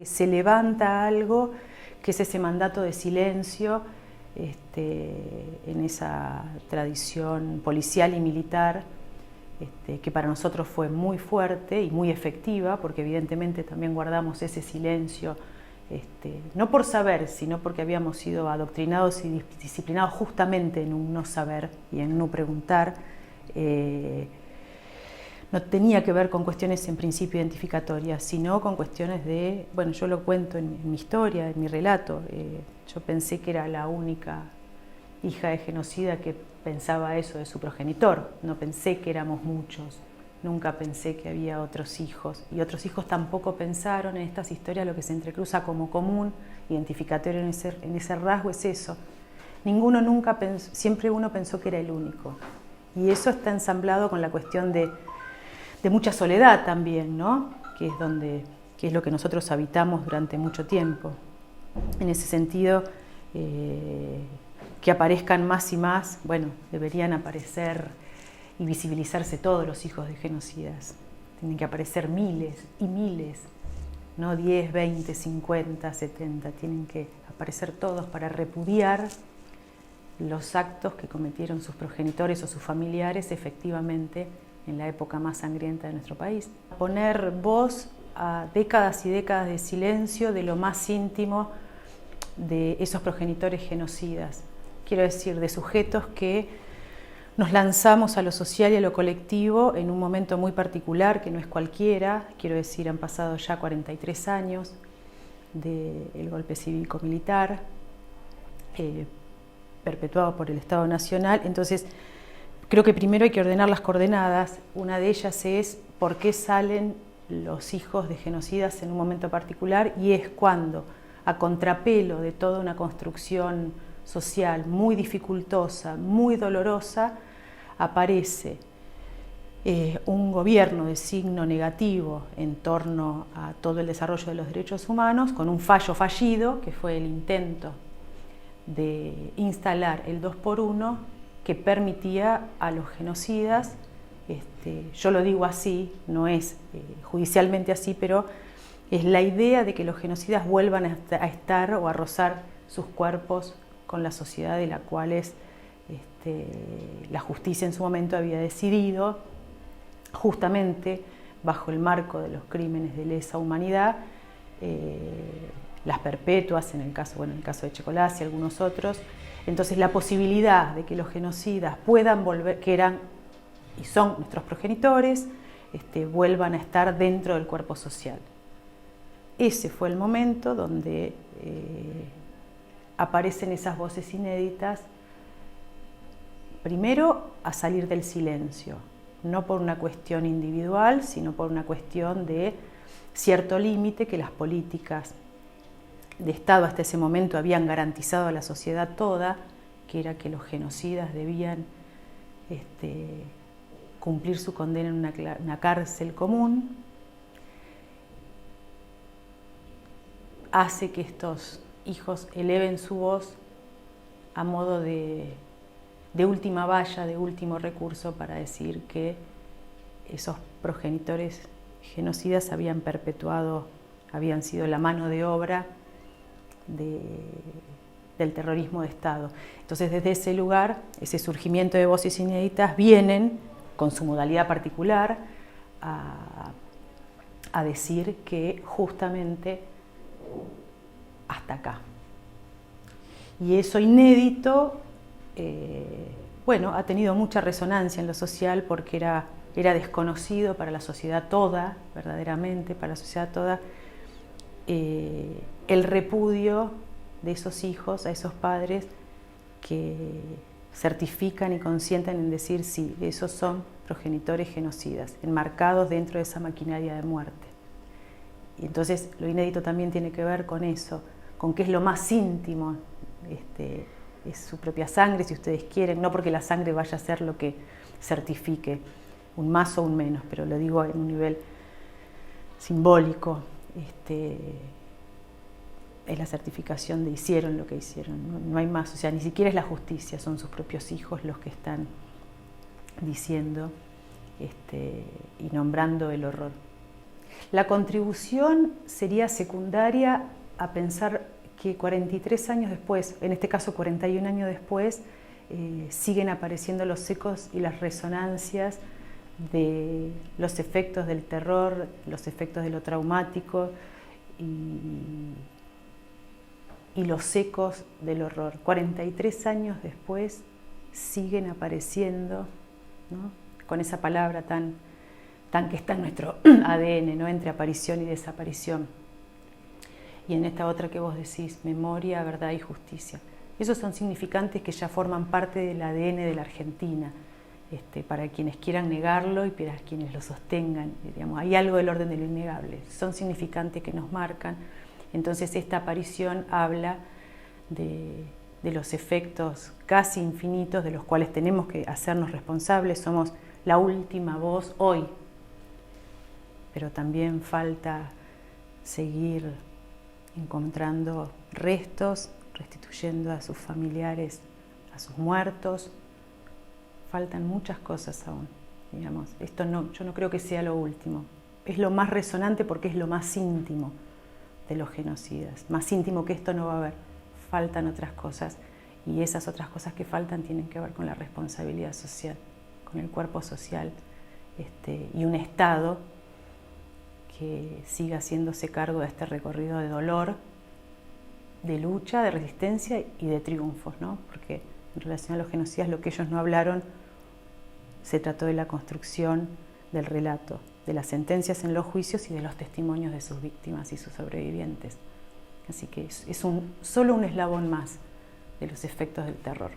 Se levanta algo que es ese mandato de silencio en esa tradición policial y militar que para nosotros fue muy fuerte y muy efectiva, porque evidentemente también guardamos ese silencio, no por saber, sino porque habíamos sido adoctrinados y disciplinados justamente en un no saber y en no preguntar. No tenía que ver con cuestiones en principio identificatorias, sino con cuestiones de, bueno, yo lo cuento en mi historia, en mi relato. Yo pensé que era la única hija de genocida que pensaba eso de su progenitor. No pensé que éramos muchos, nunca pensé que había otros hijos. Y otros hijos tampoco pensaron. En estas historias lo que se entrecruza como común, identificatorio en ese rasgo es eso. Ninguno nunca pensó, siempre uno pensó que era el único. Y eso está ensamblado con la cuestión de mucha soledad también, ¿no? Que es lo que nosotros habitamos durante mucho tiempo. En ese sentido, que aparezcan más y más, bueno, deberían aparecer y visibilizarse todos los hijos de genocidas. Tienen que aparecer miles y miles, no 10, 20, 50, 70, tienen que aparecer todos para repudiar los actos que cometieron sus progenitores o sus familiares efectivamente en la época más sangrienta de nuestro país. Poner voz a décadas y décadas de silencio de lo más íntimo de esos progenitores genocidas. Quiero decir, de sujetos que nos lanzamos a lo social y a lo colectivo en un momento muy particular, que no es cualquiera. Quiero decir, han pasado ya 43 años del golpe cívico-militar, perpetuado por el Estado Nacional. Entonces, creo que primero hay que ordenar las coordenadas. Una de ellas es por qué salen los hijos de genocidas en un momento particular, y es cuando, a contrapelo de toda una construcción social muy dificultosa, muy dolorosa, aparece un gobierno de signo negativo en torno a todo el desarrollo de los derechos humanos, con un fallo fallido, que fue el intento de instalar el 2x1, que permitía a los genocidas, yo lo digo así, no es judicialmente así, pero es la idea de que los genocidas vuelvan a estar o a rozar sus cuerpos con la sociedad de la cual la justicia en su momento había decidido, justamente bajo el marco de los crímenes de lesa humanidad, las perpetuas, en el caso de Echecolás y algunos otros. Entonces, la posibilidad de que los genocidas puedan volver, que eran y son nuestros progenitores, vuelvan a estar dentro del cuerpo social. Ese fue el momento donde aparecen esas voces inéditas, primero a salir del silencio, no por una cuestión individual, sino por una cuestión de cierto límite que las políticas de Estado hasta ese momento habían garantizado a la sociedad toda, que era que los genocidas debían cumplir su condena en una cárcel común, hace que estos hijos eleven su voz a modo de última valla, de último recurso, para decir que esos progenitores genocidas habían perpetuado, habían sido la mano de obra del terrorismo de Estado. Entonces, desde ese lugar, ese surgimiento de voces inéditas vienen, con su modalidad particular, a decir que justamente hasta acá. Y eso inédito, ha tenido mucha resonancia en lo social, porque era desconocido para la sociedad toda, verdaderamente, para la sociedad toda, el repudio de esos hijos a esos padres que certifican y consienten en decir sí, esos son progenitores genocidas, enmarcados dentro de esa maquinaria de muerte. Y entonces lo inédito también tiene que ver con eso, con qué es lo más íntimo, es su propia sangre, si ustedes quieren, no porque la sangre vaya a ser lo que certifique un más o un menos, pero lo digo en un nivel simbólico. Es la certificación de hicieron lo que hicieron, no hay más, o sea, ni siquiera es la justicia, son sus propios hijos los que están diciendo y nombrando el horror. La contribución sería secundaria a pensar que 43 años después, en este caso 41 años después, siguen apareciendo los ecos y las resonancias de los efectos del terror, los efectos de lo traumático y los ecos del horror. 43 años después siguen apareciendo, ¿no? Con esa palabra tan que está en nuestro ADN, ¿no? Entre aparición y desaparición. Y en esta otra que vos decís, memoria, verdad y justicia. Esos son significantes que ya forman parte del ADN de la Argentina, para quienes quieran negarlo y para quienes lo sostengan. Digamos, hay algo del orden de lo innegable, son significantes que nos marcan. Entonces esta aparición habla de los efectos casi infinitos de los cuales tenemos que hacernos responsables. Somos la última voz hoy, pero también falta seguir encontrando restos, restituyendo a sus familiares, a sus muertos. Faltan muchas cosas aún, digamos. Esto no, yo no creo que sea lo último. Es lo más resonante porque es lo más íntimo de los genocidas. Más íntimo que esto no va a haber. Faltan otras cosas y esas otras cosas que faltan tienen que ver con la responsabilidad social, con el cuerpo social y un Estado que siga haciéndose cargo de este recorrido de dolor, de lucha, de resistencia y de triunfos, ¿no? Porque en relación a los genocidas lo que ellos no hablaron se trató de la construcción del relato, de las sentencias en los juicios y de los testimonios de sus víctimas y sus sobrevivientes. Así que es solo un eslabón más de los efectos del terror.